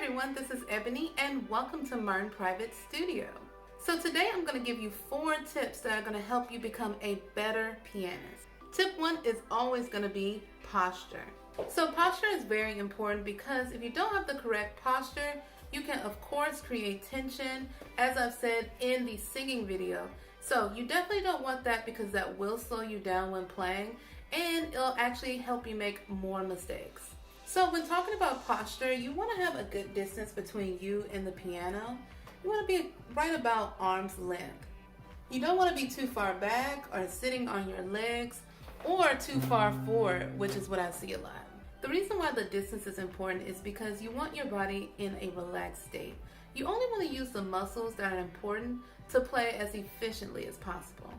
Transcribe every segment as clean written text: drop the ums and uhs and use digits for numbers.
everyone, this is Ebony and welcome to Mern Private Studio. So today I'm going to give you 4 tips that are going to help you become a better pianist. Tip 1 is always going to be posture. So posture is very important because if you don't have the correct posture, you can of course create tension, as I've said in the singing video. So you definitely don't want that because that will slow you down when playing and it'll actually help you make more mistakes. So when talking about posture, you want to have a good distance between you and the piano. You want to be right about arm's length. You don't want to be too far back or sitting on your legs or too far forward, which is what I see a lot. The reason why the distance is important is because you want your body in a relaxed state. You only want to use the muscles that are important to play as efficiently as possible.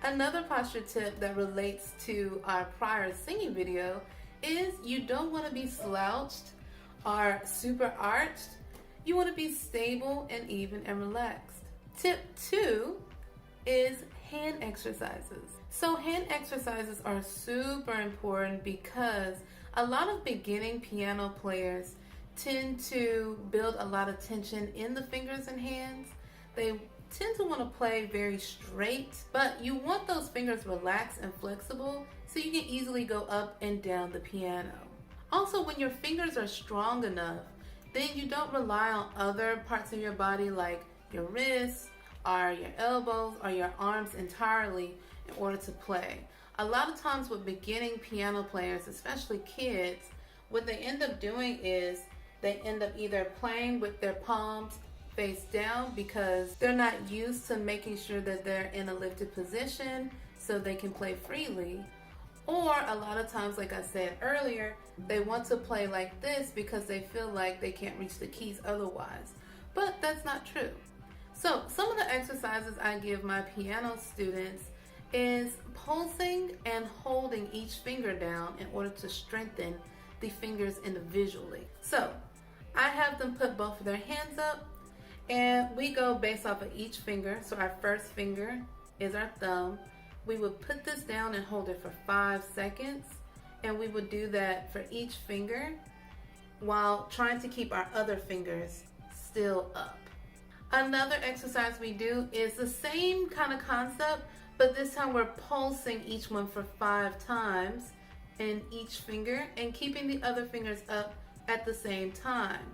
Another posture tip that relates to our prior singing video is you don't want to be slouched or super arched. You want to be stable and even and relaxed. Tip 2 is hand exercises. So hand exercises are super important because a lot of beginning piano players tend to build a lot of tension in the fingers and hands. They tend to want to play very straight, but you want those fingers relaxed and flexible so you can easily go up and down the piano. Also, when your fingers are strong enough, then you don't rely on other parts of your body like your wrists or your elbows or your arms entirely in order to play. A lot of times with beginning piano players, especially kids, what they end up doing is they end up either playing with their palms face down because they're not used to making sure that they're in a lifted position so they can play freely. Or a lot of times, like I said earlier, they want to play like this because they feel like they can't reach the keys otherwise. But that's not true. So some of the exercises I give my piano students is pulsing and holding each finger down in order to strengthen the fingers individually. So I have them put both of their hands up and we go based off of each finger. So our first finger is our thumb. We would put this down and hold it for 5 seconds, and we would do that for each finger while trying to keep our other fingers still up. Another exercise we do is the same kind of concept, but this time we're pulsing each one for 5 times in each finger and keeping the other fingers up at the same time.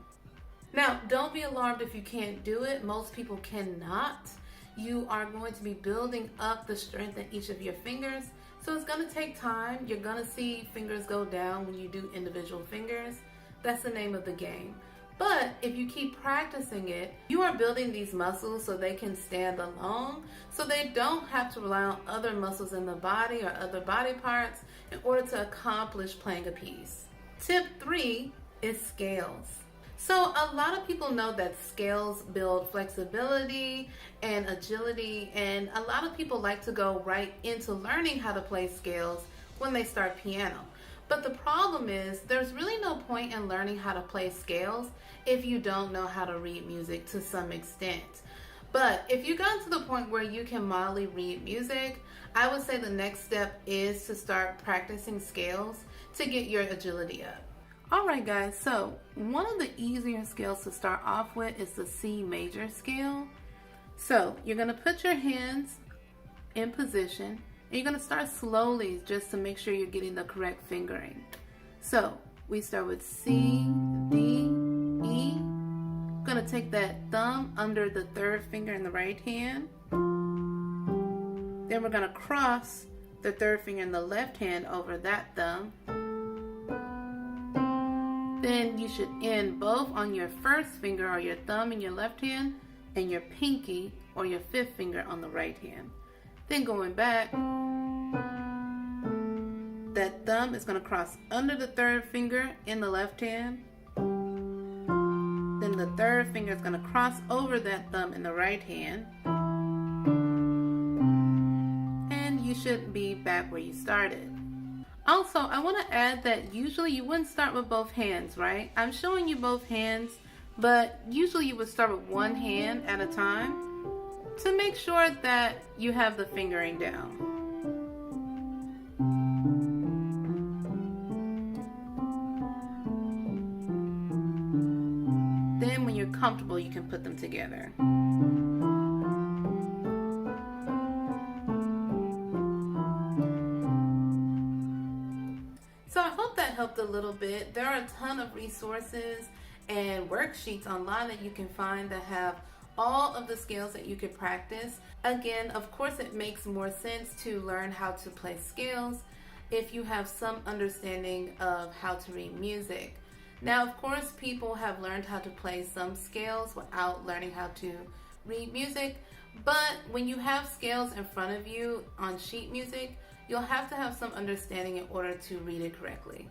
Now, don't be alarmed if you can't do it. Most people cannot. You are going to be building up the strength in each of your fingers. So it's going to take time. You're going to see fingers go down when you do individual fingers. That's the name of the game. But if you keep practicing it, you are building these muscles so they can stand alone, so they don't have to rely on other muscles in the body or other body parts in order to accomplish playing a piece. Tip 3 is scales. So a lot of people know that scales build flexibility and agility, and a lot of people like to go right into learning how to play scales when they start piano. But the problem is there's really no point in learning how to play scales if you don't know how to read music to some extent. But if you got to the point where you can mildly read music, I would say the next step is to start practicing scales to get your agility up. Alright guys, so one of the easier scales to start off with is the C major scale. So you're going to put your hands in position and you're going to start slowly just to make sure you're getting the correct fingering. So we start with C, D, E. Going to take that thumb under the 3rd finger in the right hand. Then we're going to cross the 3rd finger in the left hand over that thumb. Then you should end both on your 1st finger or your thumb in your left hand and your pinky or your 5th finger on the right hand. Then going back, that thumb is going to cross under the 3rd finger in the left hand. Then the 3rd finger is going to cross over that thumb in the right hand. And you should be back where you started. Also, I want to add that usually you wouldn't start with both hands, right? I'm showing you both hands, but usually you would start with one hand at a time to make sure that you have the fingering down. Then when you're comfortable, you can put them together. So I hope that helped a little bit. There are a ton of resources and worksheets online that you can find that have all of the scales that you could practice. Again, of course, it makes more sense to learn how to play scales if you have some understanding of how to read music. Now, of course, people have learned how to play some scales without learning how to read music, but when you have scales in front of you on sheet music, you'll have to have some understanding in order to read it correctly.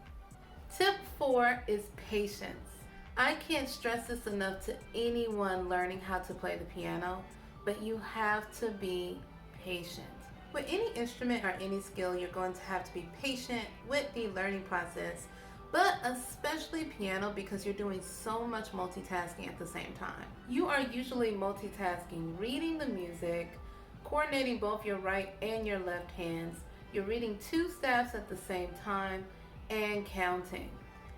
Tip 4 is patience. I can't stress this enough to anyone learning how to play the piano, but you have to be patient. With any instrument or any skill, you're going to have to be patient with the learning process, but especially piano because you're doing so much multitasking at the same time. You are usually multitasking, reading the music, coordinating both your right and your left hands. You're reading 2 staffs at the same time and counting.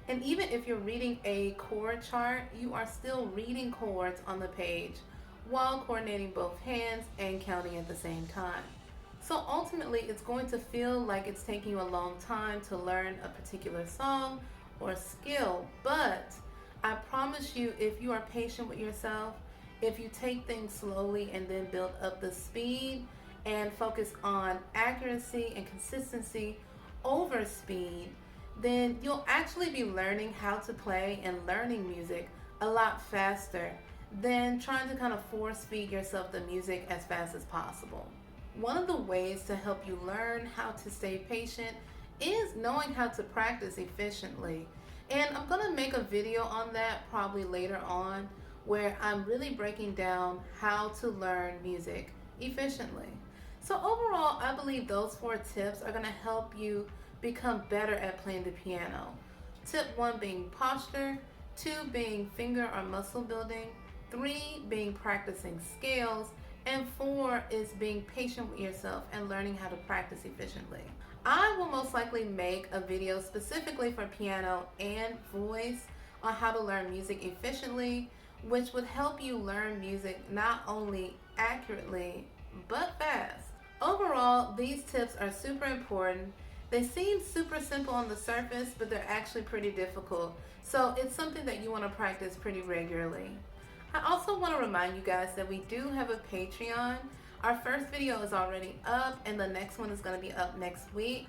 And even if you're reading a chord chart, you are still reading chords on the page while coordinating both hands and counting at the same time. So ultimately, it's going to feel like it's taking you a long time to learn a particular song or skill, but I promise you, if you are patient with yourself, if you take things slowly and then build up the speed and focus on accuracy and consistency over speed, then you'll actually be learning how to play and learning music a lot faster than trying to kind of force feed yourself the music as fast as possible. One of the ways to help you learn how to stay patient is knowing how to practice efficiently. And I'm gonna make a video on that probably later on where I'm really breaking down how to learn music efficiently. So overall, I believe those 4 tips are gonna help you become better at playing the piano. Tip 1 being posture, 2 being finger or muscle building, 3 being practicing scales, and 4 is being patient with yourself and learning how to practice efficiently. I will most likely make a video specifically for piano and voice on how to learn music efficiently, which would help you learn music not only accurately, but fast. Overall, these tips are super important. They seem super simple on the surface, but they're actually pretty difficult. So it's something that you want to practice pretty regularly. I also want to remind you guys that we do have a Patreon. Our first video is already up and the next one is going to be up next week.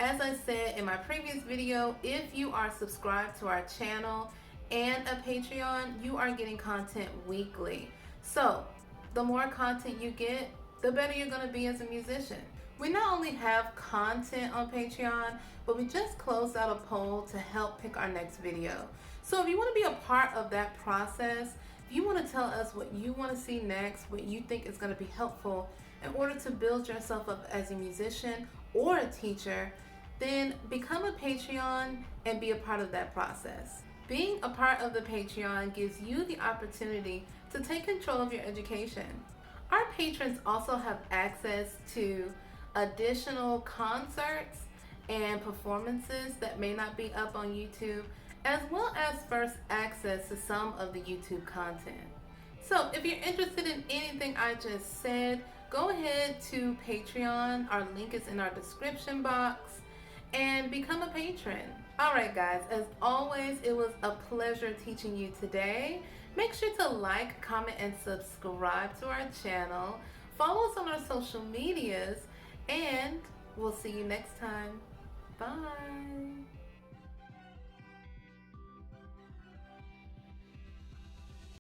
As I said in my previous video, if you are subscribed to our channel and a Patreon, you are getting content weekly. So the more content you get, the better you're going to be as a musician. We not only have content on Patreon, but we just closed out a poll to help pick our next video. So if you want to be a part of that process, if you want to tell us what you want to see next, what you think is going to be helpful in order to build yourself up as a musician or a teacher, then become a Patreon and be a part of that process. Being a part of the Patreon gives you the opportunity to take control of your education. Our patrons also have access to additional concerts and performances that may not be up on YouTube, as well as first access to some of the YouTube content. So if you're interested in anything I just said, go ahead to Patreon. Our link is in our description box and become a patron. Alright guys, as always, it was a pleasure teaching you today. Make sure to like, comment, and subscribe to our channel. Follow us on our social medias, and we'll see you next time. Bye.